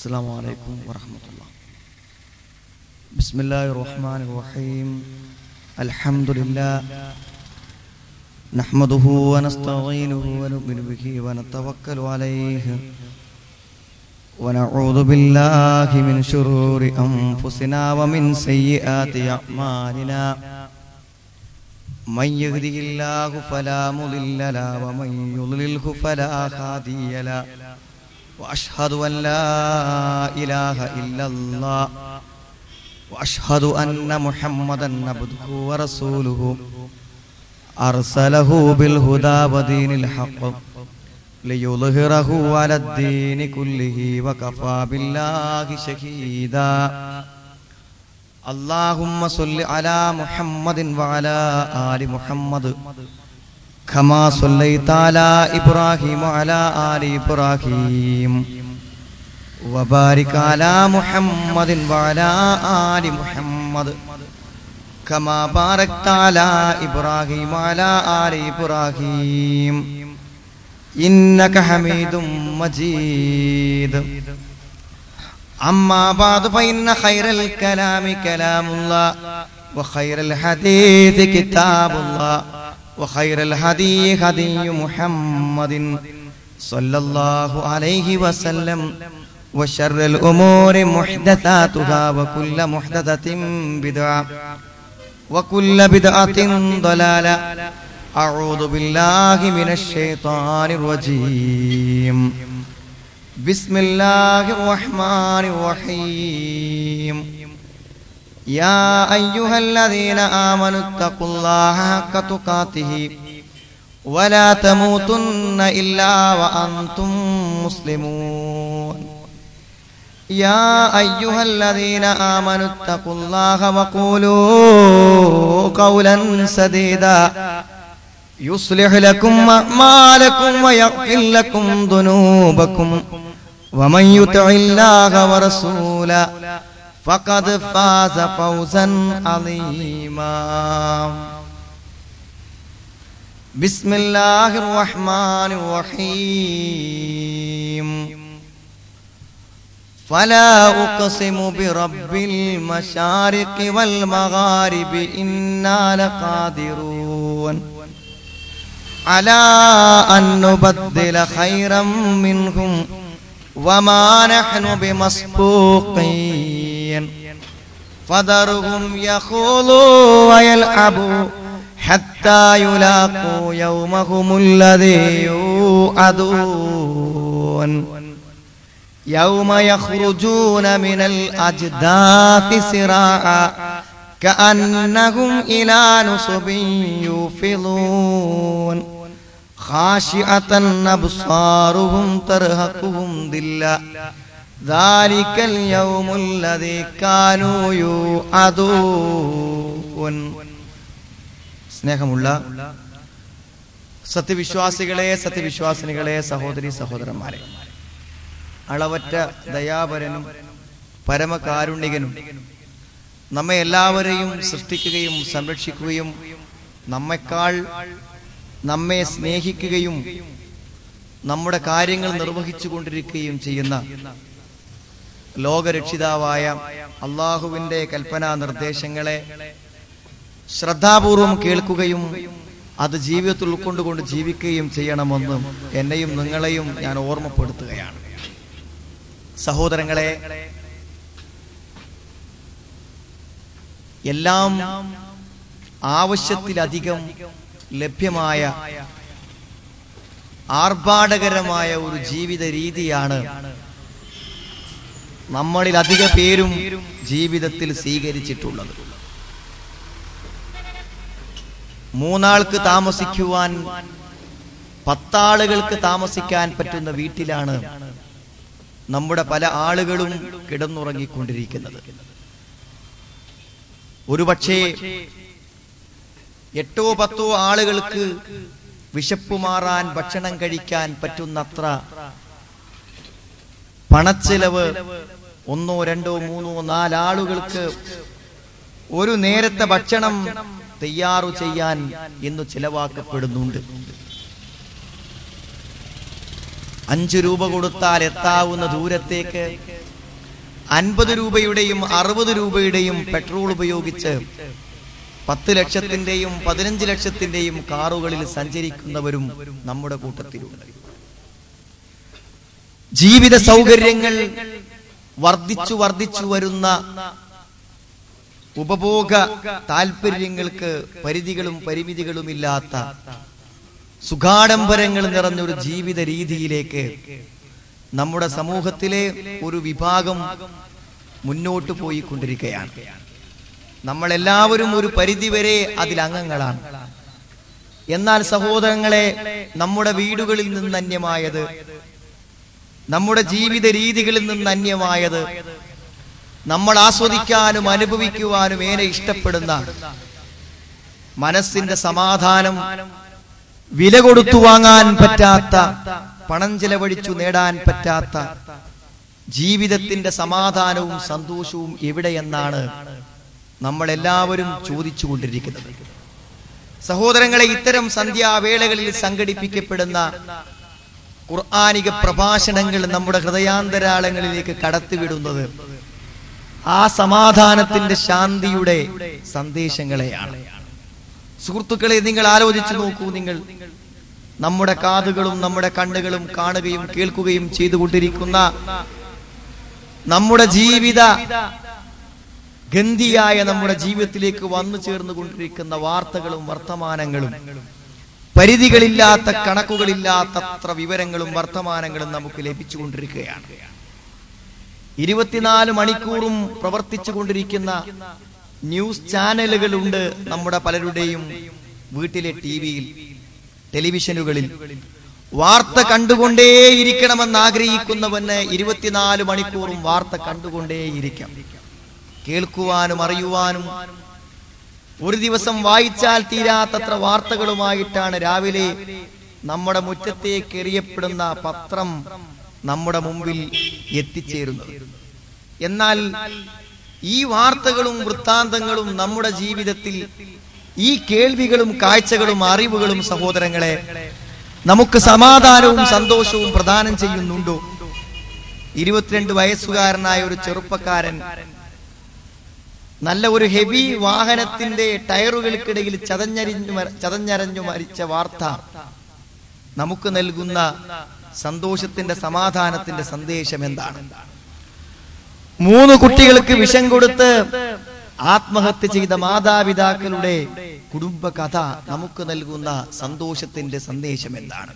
السلام عليكم ورحمة الله. بسم الله الرحمن الرحيم. الحمد لله نحمده ونستعينه ونؤمن به ونتوكل عليه ونعوذ بالله من شرور أنفسنا ومن سيئات أعمالنا. من يهده الله فلا مضل له ومن يضلله فلا هادي له. وأشهد أن لا إله إلا الله وأشهد أن محمدا عبده ورسوله أرسله بالهدى ودين الحق ليظهره على الدين كله وكفى بالله شهيدا. اللهم صل على محمد وعلى آل محمد كما صليت على إبراهيم وعلى آل إبراهيم وبارك على محمد وعلى آل محمد كما باركت على إبراهيم وعلى آل إبراهيم إنك حميد مجيد. أما بعد فإن خير الكلام كلام الله وخير الحديث كتاب الله وخير الهدي هدي محمد صلى الله عليه وسلم وشر الأمور محدثاتها وكل محدثة بدعة وكل بدعة ضلالة. أعوذ بالله من الشيطان الرجيم. بسم الله الرحمن الرحيم. يا أيها الذين آمنوا اتقوا الله حق تقاته ولا تموتن إلا وأنتم مسلمون. يا أيها الذين آمنوا اتقوا الله وقولوا قولا سديدا يصلح لكم أعمالكم ويغفر لكم ذنوبكم ومن يطع الله ورسوله فقد فاز فوزا عظيما. بسم الله الرحمن الرحيم. فلا أقسم برب المشارق والمغارب إنا لقادرون على أن نبدل خيرا منهم وما نحن بمسبوقين. فذرهم يخوضوا ويلعبوا حتى يلاقوا يومهم الذي يوعدون يوم يخرجون من الأجداث سراعا كأنهم إلى نصب يوفضون خاشعة أبصارهم ترهقهم ذلة ذلك اليوم الذي كانوا يوعدون. സ്നേഹമുള്ള സത്യവിശ്വാസികളെ, സത്യവിശ്വാസിനികളെ, സഹോദരി സഹോദരന്മാരെ, അളവറ്റ ദയാപരനും പരമകാരുണികനും നമ്മെ എല്ലാവരെയും സൃഷ്ടിക്കുകയും സംരക്ഷിക്കുകയും നമ്മെക്കാൾ നമ്മെ സ്നേഹിക്കുകയും നമ്മുടെ കാര്യങ്ങൾ നിർവഹിച്ചു കൊണ്ടിരിക്കുകയും ചെയ്യുന്ന ലോകരക്ഷിതാവായ അള്ളാഹുവിന്റെ കൽപ്പനാ നിർദ്ദേശങ്ങളെ ശ്രദ്ധാപൂർവം കേൾക്കുകയും അത് ജീവിതത്തിൽ ഉൾക്കൊണ്ടുകൊണ്ട് ജീവിക്കുകയും ചെയ്യണമെന്ന് എന്നെയും നിങ്ങളെയും ഞാൻ ഓർമ്മപ്പെടുത്തുകയാണ്. സഹോദരങ്ങളെ, എല്ലാം ആവശ്യത്തിലധികം ലഭ്യമായ ആർഭാടകരമായ ഒരു ജീവിത രീതിയാണ് നമ്മളിൽ അധിക പേരും ജീവിതത്തിൽ സ്വീകരിച്ചിട്ടുള്ളത്. മൂന്നാൾക്ക് താമസിക്കുവാൻ 10 ആളുകൾക്ക് താമസിക്കാൻ പറ്റുന്ന വീട്ടിലാണ് നമ്മുടെ പല ആളുകളും കിടന്നുറങ്ങിക്കൊണ്ടിരിക്കുന്നത്. ഒരുപക്ഷേ 8-10 ആളുകൾക്ക് വിശപ്പ് മാറാൻ ഭക്ഷണം കഴിക്കാൻ പറ്റുന്നത്ര പണച്ചെലവ് 1, 2, 3, 4 ആളുകൾക്ക് ഒരു നേരത്തെ ഭക്ഷണം തയ്യാറു ചെയ്യാൻ ഇന്ന് ചിലവാക്കപ്പെടുന്നുണ്ട്. 5 രൂപ കൊടുത്താൽ എത്താവുന്ന ദൂരത്തേക്ക് 50 രൂപയുടെയും 60 രൂപയുടെയും പെട്രോൾ ഉപയോഗിച്ച് 10 ലക്ഷത്തിന്റെയും 15 ലക്ഷത്തിന്റെയും കാറുകളിൽ സഞ്ചരിക്കുന്നവരും നമ്മുടെ കൂട്ടത്തിലുണ്ട്. ജീവിത സൗകര്യങ്ങൾ വർദ്ധിച്ചു വരുന്ന ഉപഭോഗ താല്പര്യങ്ങൾക്ക് പരിധികളും പരിമിതികളുമില്ലാത്ത സുഖാഡംബരങ്ങൾ നിറഞ്ഞൊരു ജീവിത രീതിയിലേക്ക് നമ്മുടെ സമൂഹത്തിലെ ഒരു വിഭാഗം മുന്നോട്ട് പോയിക്കൊണ്ടിരിക്കുകയാണ്. നമ്മളെല്ലാവരും ഒരു പരിധിവരെ അതിലംഗങ്ങളാണ്. എന്നാൽ സഹോദരങ്ങളെ, നമ്മുടെ വീടുകളിൽ നിന്ന് അന്യമായത്, നമ്മുടെ ജീവിത രീതികളിൽ നിന്ന് അന്യമായത്, നമ്മൾ ആസ്വദിക്കാനും അനുഭവിക്കുവാനും ഏറെ ഇഷ്ടപ്പെടുന്ന മനസ്സിന്റെ സമാധാനം വില കൊടുത്തു വാങ്ങാൻ പറ്റാത്ത, പണം ചെലവഴിച്ചു നേടാൻ പറ്റാത്ത ജീവിതത്തിന്റെ സമാധാനവും സന്തോഷവും എവിടെയെന്നാണ് നമ്മളെല്ലാവരും ചോദിച്ചുകൊണ്ടിരിക്കുന്നത്. സഹോദരങ്ങളെ, ഇത്തരം സന്ധ്യാവേളകളിൽ സംഘടിപ്പിക്കപ്പെടുന്ന ഖുർആനിക പ്രഭാഷണങ്ങൾ നമ്മുടെ ഹൃദയാന്തരാളങ്ങളിലേക്ക് കടത്തിവിടുന്നത് ആ സമാധാനത്തിന്റെ ശാന്തിയുടെ സന്ദേശങ്ങളെയാണ്. സുഹൃത്തുക്കളെ, നിങ്ങൾ ആലോചിച്ചു നോക്കൂ. നിങ്ങൾ നമ്മുടെ കാതുകളും നമ്മുടെ കണ്ണുകളും കാണുകയും കേൾക്കുകയും ചെയ്തുകൊണ്ടിരിക്കുന്ന നമ്മുടെ ജീവിത ഗന്ധിയായ നമ്മുടെ ജീവിതത്തിലേക്ക് വന്നു ചേർന്നുകൊണ്ടിരിക്കുന്ന വാർത്തകളും വർത്തമാനങ്ങളും, പരിധികളില്ലാത്ത കണക്കുകളില്ലാത്തത്ര വിവരങ്ങളും വർത്തമാനങ്ങളും നമുക്ക് ലഭിച്ചുകൊണ്ടിരിക്കുകയാണ്. 24 മണിക്കൂറും പ്രവർത്തിച്ചു കൊണ്ടിരിക്കുന്ന ന്യൂസ് ചാനലുകളുണ്ട് നമ്മുടെ പലരുടെയും വീട്ടിലെ ടിവിയിൽ, ടെലിവിഷനുകളിൽ. വാർത്ത കണ്ടുകൊണ്ടേയിരിക്കണമെന്ന് ആഗ്രഹിക്കുന്നവന് 24 മണിക്കൂറും വാർത്ത കണ്ടുകൊണ്ടേയിരിക്കാം. കേൾക്കുവാനും അറിയുവാനും ഒരു ദിവസം വായിച്ചാൽ തീരാത്തത്ര വാർത്തകളുമായിട്ടാണ് രാവിലെ നമ്മുടെ മുറ്റത്തേക്ക് എറിയപ്പെടുന്ന പത്രം നമ്മുടെ മുമ്പിൽ എത്തിച്ചേരുന്നത്. എന്നാൽ ഈ വാർത്തകളും വൃത്താന്തങ്ങളും നമ്മുടെ ജീവിതത്തിൽ ഈ കേൾവികളും കാഴ്ചകളും അറിവുകളും സഹോദരങ്ങളെ നമുക്ക് സമാധാനവും സന്തോഷവും പ്രദാനം ചെയ്യുന്നുണ്ടോ? 22 വയസ്സുകാരനായ ഒരു ചെറുപ്പക്കാരൻ നല്ല ഒരു ഹെവി വാഹനത്തിന്റെ ടയറുകൾക്കിടയിൽ ചതഞ്ഞരഞ്ഞു മരിച്ച വാർത്ത നമുക്ക് നൽകുന്ന സന്തോഷത്തിന്റെ സമാധാനത്തിന്റെ സന്ദേശം എന്താണ്? 3 കുട്ടികൾക്ക് വിഷം കൊടുത്ത് ആത്മഹത്യ ചെയ്ത മാതാപിതാക്കളുടെ കുടുംബകഥ നമുക്ക് നൽകുന്ന സന്തോഷത്തിന്റെ സന്ദേശം എന്താണ്?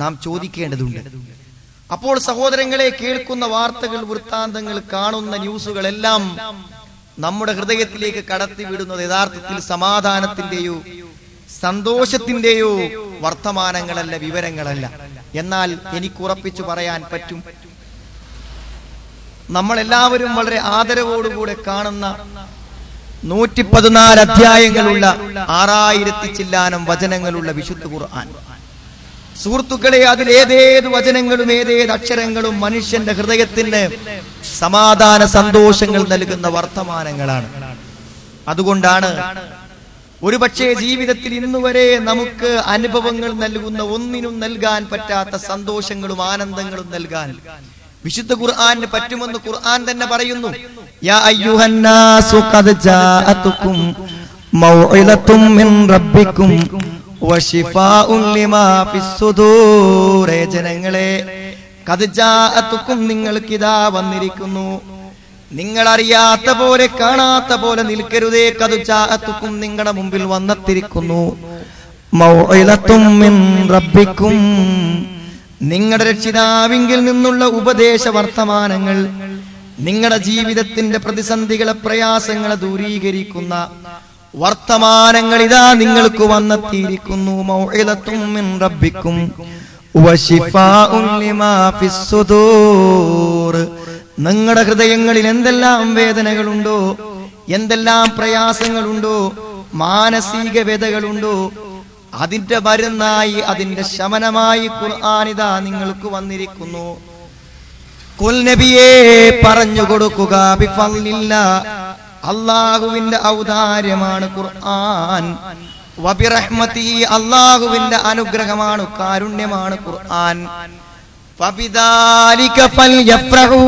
നാം ചോദിക്കേണ്ടതുണ്ട്. അപ്പോൾ സഹോദരങ്ങളെ, കേൾക്കുന്ന വാർത്തകൾ, വൃത്താന്തങ്ങൾ, കാണുന്ന ന്യൂസുകളെല്ലാം നമ്മുടെ ഹൃദയത്തിലേക്ക് കടത്തിവിടുന്നത് യഥാർത്ഥത്തിൽ സമാധാനത്തിന്റെയോ സന്തോഷത്തിന്റെയോ വർത്തമാനങ്ങളല്ല, വിവരങ്ങളല്ല. എന്നാൽ എനിക്ക് ഉറപ്പിച്ചു പറയാൻ പറ്റും, നമ്മളെല്ലാവരും വളരെ ആദരവോടുകൂടെ കാണുന്ന 114 അധ്യായങ്ങളുള്ള 6000 ചില്ലാനം വചനങ്ങളുള്ള വിശുദ്ധ ഖുർആൻ. സുഹൃത്തുക്കളെ, അതിൽ ഏതേത് വചനങ്ങളും ഏതേത് അക്ഷരങ്ങളും മനുഷ്യന്റെ ഹൃദയത്തിന് സമാധാന സന്തോഷങ്ങൾ നൽകുന്ന വർത്തമാനങ്ങളാണ്. അതുകൊണ്ടാണ് ഒരുപക്ഷെ ജീവിതത്തിൽ ഇന്നുവരെ നമുക്ക് അനുഭവങ്ങൾ നൽകുന്ന, ഒന്നിനും നൽകാൻ പറ്റാത്ത സന്തോഷങ്ങളും ആനന്ദങ്ങളും നൽകാൻ വിശുദ്ധ ഖുർആന് പറ്റുമെന്ന് ഖുർആൻ തന്നെ പറയുന്നു. യാ അയ്യുഹന്നാസു ഖദ് ജാഅതുകും മൗഇലത്തും മിൻ റബ്ബിക്കും വശിഫാഉൻ ലിമാ ഫിസ്സുദൂർ. ജനങ്ങളെ, ഖദ് ജാഅതുകും, നിങ്ങൾക്കിതാ വന്നിരിക്കുന്നു. നിങ്ങൾ അറിയാത്ത പോലെ കാണാത്ത പോലെ നിൽക്കരുതേ. ഖദ് ജാഅതുകും, നിങ്ങളുടെ മുമ്പിൽ വന്നെത്തിയിരിക്കുന്നു. മൗഇലത്തും മിൻ റബ്ബിക്കും, നിങ്ങളുടെ രക്ഷിതാവിങ്കിൽ നിന്നുള്ള ഉപദേശ വർത്തമാനങ്ങൾ, നിങ്ങളുടെ ജീവിതത്തിന്റെ പ്രതിസന്ധികളെ, പ്രയാസങ്ങളെ ദൂരീകരിക്കുന്ന വർത്തമാനങ്ങൾ ഇതാ നിങ്ങൾക്ക് വന്നെത്തിയിരിക്കുന്നു. മൗഇലത്തും മിൻ റബ്ബിക്കും വശിഫാഉൻ ലിമാ ഫിസ്സുദൂർ. നിങ്ങളുടെ ഹൃദയങ്ങളിൽ എന്തെല്ലാം വേദനകളുണ്ടോ, എന്തെല്ലാം പ്രയാസങ്ങളുണ്ടോ, മാനസിക വ്യതകളുണ്ടോ, അതിന്റെ മരുന്നായി, അതിന്റെ ശമനമായി ഖുർആനിതാ നിങ്ങൾക്ക് വന്നിരിക്കുന്നു. ഖുൽ നബിയേ, പറഞ്ഞു കൊടുക്കുക, ബിഫദ്ലില്ലാഹ്, അല്ലാഹുവിന്റെ ഔദാര്യമാണ് ഖുർആൻ. വബിറഹ്മതിഹി, അല്ലാഹുവിന്റെ അനുഗ്രഹമാണ്, കാരുണ്യമാണ് ഖുർആൻ. ഫബിദാലിക ഫൽയഫ്റഹൂ,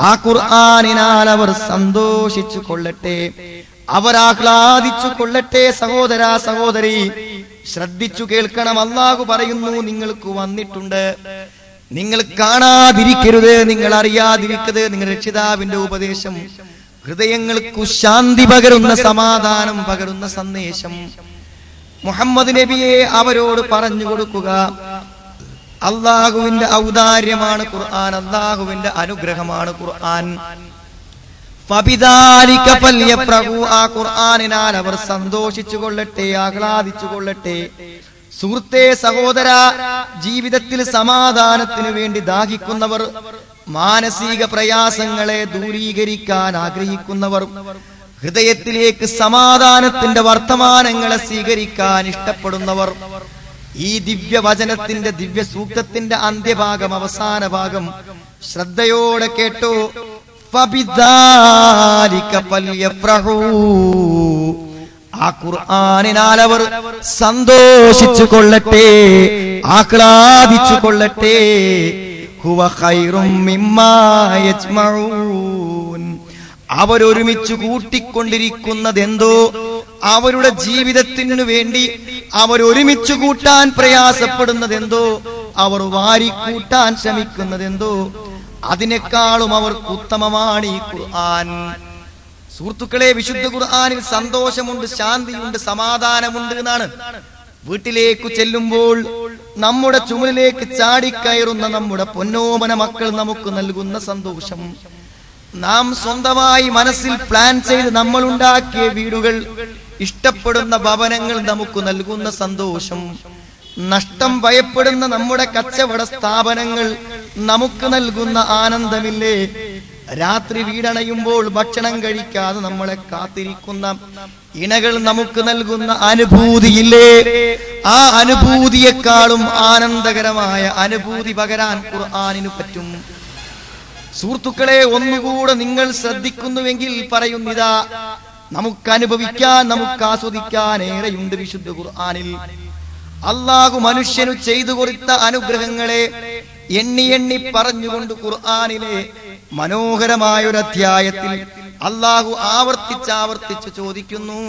ആ ഖുർആനിനാൽ അവർ സന്തോഷിച്ചു കൊള്ളട്ടെ, അവർ ആഹ്ലാദിച്ചു കൊള്ളട്ടെ. സഹോദരാ സഹോദരി, ശ്രദ്ധിച്ചു കേൾക്കണം. അല്ലാഹു പറയുന്നു, നിങ്ങൾക്ക് വന്നിട്ടുണ്ട്, നിങ്ങൾ കാണാതിരിക്കരുത്, നിങ്ങൾ അറിയാതിരിക്കരുത്. നിങ്ങൾ രക്ഷിതാവിന്റെ ഉപദേശം, ഹൃദയങ്ങൾക്ക് ശാന്തി പകരുന്ന, സമാധാനം പകരുന്ന സന്ദേശം മുഹമ്മദ് നബിയെ അവരോട് പറഞ്ഞു കൊടുക്കുക. അള്ളാഹുവിന്റെ ഔദാര്യമാണ് ഖുർആൻ, അള്ളാഹുവിന്റെ അനുഗ്രഹമാണ് ഖുർആൻ. ഫബിദാലിക ഫൽയഫ്റഹു, ആ ഖുർആനിനാൽ അവർ സന്തോഷിച്ചു കൊള്ളട്ടെ, ആഹ്ലാദിച്ചു കൊള്ളട്ടെ. സുഹൃത്തേ, സഹോദര, ജീവിതത്തിൽ സമാധാനത്തിനു വേണ്ടി ദാഹിക്കുന്നവർ, മാനസിക പ്രയാസങ്ങളെ ദൂരീകരിക്കാൻ ആഗ്രഹിക്കുന്നവർ, ഹൃദയത്തിലേക്ക് സമാധാനത്തിന്റെ വർത്തമാനങ്ങളെ സ്വീകരിക്കാൻ ഇഷ്ടപ്പെടുന്നവർ, ഈ ദിവ്യവചനത്തിന്റെ ദിവ്യ സൂക്തത്തിന്റെ അന്ത്യഭാഗം, അവസാന ഭാഗം ശ്രദ്ധയോടെ കേട്ടോ. ഫബിദാലിക ഫൽയഫ്റഹു, ആ ഖുർആനിനാൽ അവർ സന്തോഷിച്ചു കൊള്ളട്ടെ, ആഹ്ലാദിച്ചു കൊള്ളട്ടെ. ഹുവ ഖൈറും മിമ്മാ യജ്മഊൻ, അവരൊരുമിച്ചു കൂട്ടിക്കൊണ്ടിരിക്കുന്നതെന്തോ, അവരുടെ ജീവിതത്തിനു വേണ്ടി അവരൊരുമിച്ചു കൂട്ടാൻ പ്രയാസപ്പെടുന്നതെന്തോ, അവർ വാരിക്കൂട്ടാൻ ശ്രമിക്കുന്നതെന്തോ, അതിനേക്കാളും അവർക്ക് ഉത്തമമാണ് ഈ ഖുർആൻ. സുഹൃത്തുക്കളെ, വിശുദ്ധ ഖുർആനിൽ സന്തോഷമുണ്ട്, ശാന്തിയുണ്ട്, സമാധാനമുണ്ട് എന്നാണ്. വീട്ടിലേക്ക് ചെല്ലുമ്പോൾ നമ്മുടെ ചുമലിലേക്ക് ചാടിക്കയറുന്ന നമ്മുടെ പൊന്നോമന മക്കൾ നമുക്ക് നൽകുന്ന സന്തോഷം, നാം സ്വന്തമായി മനസ്സിൽ പ്ലാൻ ചെയ്ത് നമ്മൾ ഉണ്ടാക്കിയ വീടുകൾ, ഇഷ്ടപ്പെടുന്ന ഭവനങ്ങൾ നമുക്ക് നൽകുന്ന സന്തോഷം, നഷ്ടം ഭയപ്പെടുന്ന നമ്മുടെ കച്ചവട സ്ഥാപനങ്ങൾ നമുക്ക് നൽകുന്ന ആനന്ദമില്ലേ? രാത്രി വീടണയുമ്പോൾ ഭക്ഷണം കഴിക്കാതെ നമ്മളെ കാത്തിരിക്കുന്ന ഇണകൾ നമുക്ക് നൽകുന്ന അനുഭൂതിയില്ലേ? ആ അനുഭൂതിയെക്കാളും ആനന്ദകരമായ അനുഭൂതി പകരാൻ ഖുർആനിനു പറ്റും. സുഹൃത്തുക്കളെ, ഒന്നുകൂടെ നിങ്ങൾ ശ്രദ്ധിക്കുന്നുവെങ്കിൽ പറയുന്നിതാ, നമുക്ക് അനുഭവിക്കാൻ, നമുക്ക് ആസ്വദിക്കാൻ ഏറെയുണ്ട് വിശുദ്ധ ഖുർആനിൽ. അല്ലാഹു മനുഷ്യനു ചെയ്തു കൊടുത്ത അനുഗ്രഹങ്ങളെ എണ്ണി എണ്ണി പറഞ്ഞുകൊണ്ട് ഖുർആനിലെ മനോഹരമായ ഒരു അധ്യായത്തിൽ അല്ലാഹു ആവർത്തിച്ച് ചോദിക്കുന്നു,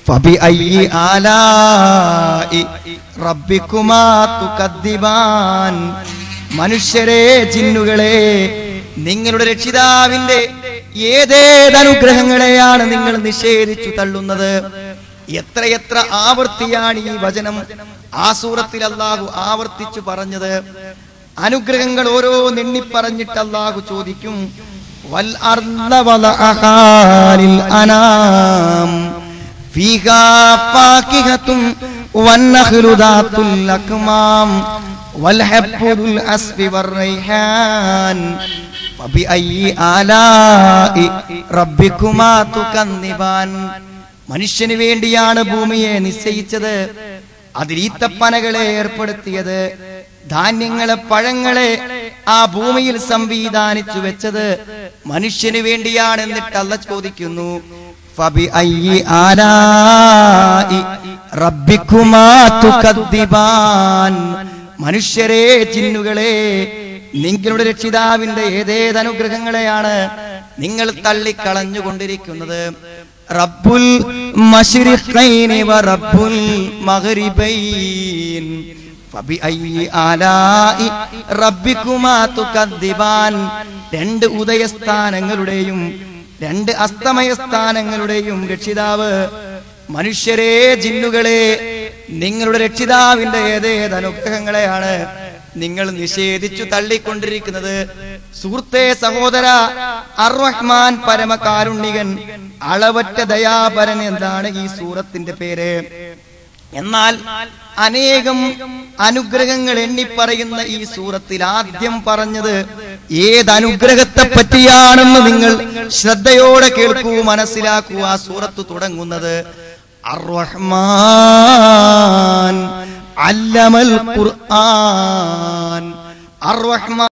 ഫബിഅയ്യി ആലാഇ റബ്ബികുമാ തുകദ്ദിബാൻ, മനുഷ്യരെ, ജിന്നുകളെ, നിങ്ങളുടെ രക്ഷിതാവിന്റെ ഏതേതനുഗ്രഹങ്ങളെയാണ് നിങ്ങൾ നിഷേധിച്ചു തള്ളുന്നത്? എത്രയെത്ര ആവർത്തിയാണ് ഈ വചനം ആ സൂറത്തിൽ അല്ലാഹു ആവർത്തിച്ചു പറഞ്ഞത്. അനുഗ്രഹങ്ങൾ ഓരോ നെണ്ണിപ്പറഞ്ഞിട്ട് അല്ലാഹു ചോദിക്കും, വൽ അർള വലഅഹാ ലിൽ അനാം ഫീഹാ ഫാകിഹത്തുൻ വന്നഖ്ലു ദാത്തുൽ അക്മാം വൽ ഹബ്ബുൽ അസ്ഫി വറൈഹാൻ ഫബിഅയ്യി ആലാഇ റബ്ബികുമാ തുകന്നിബാൻ. മനുഷ്യന് വേണ്ടിയാണ് ഭൂമിയെ നിശ്ചയിച്ചത്, അതിൽ ഈത്തപ്പനകളെ ഏർപ്പെടുത്തിയത്, ധാന്യങ്ങളെ, പഴങ്ങളെ ആ ഭൂമിയിൽ സംവിധാനിച്ചു വെച്ചത് മനുഷ്യന് വേണ്ടിയാണ്. എന്നിട്ട് അല്ലാഹു ചോദിക്കുന്നു, ഫബിഅയ്യി ആലാഇ റബ്ബികുമാ തുകദ്ദിബാൻ, മനുഷ്യരെ, ജിന്നുകളെ, നിങ്ങളുടെ രക്ഷിതാവിന്റെ ഏതേതനുഗ്രഹങ്ങളെയാണ് നിങ്ങൾ തള്ളിക്കളഞ്ഞുകൊണ്ടിരിക്കുന്നത്? റബ്ബുൽ മശ്രിഖൈനി വ റബ്ബുൽ മഗ്രിബൈൻ ഫബിഅയ്യി ആലാഇ റബ്ബികുമാ തുകദ്ദിബാൻ. രണ്ട് ഉദയസ്ഥാനങ്ങളുടെയും രണ്ട് അസ്തമയസ്ഥാനങ്ങളുടെയും രക്ഷിതാവ്, മനുഷ്യരെ, ജിന്നുകളെ, നിങ്ങളുടെ രക്ഷിതാവിന്റെ ഏതേതനുഗ്രഹങ്ങളെയാണ് നിങ്ങൾ നിഷേധിച്ചു തള്ളിക്കൊണ്ടിരിക്കുന്നത്? സുഹൃത്തേ, സഹോദര, അർ-റഹ്മാൻ, പരമകാരുണ്യകൻ, അളവറ്റ ദയാപരൻ എന്താണ് ഈ സൂറത്തിന്റെ പേര്. എന്നാൽ അനേകം അനുഗ്രഹങ്ങൾ എണ്ണിപ്പറയുന്ന ഈ സൂറത്തിൽ ആദ്യം പറഞ്ഞത് ഏതനുഗ്രഹത്തെ പറ്റിയാണെന്ന് നിങ്ങൾ ശ്രദ്ധയോടെ കേൾക്കൂ, മനസ്സിലാക്കൂ. ആ സൂറത്ത് തുടങ്ങുന്നത് അർ-റഹ്മാൻ അല്ലമൽ ഖുർആൻ. അർ-റഹ്മാൻ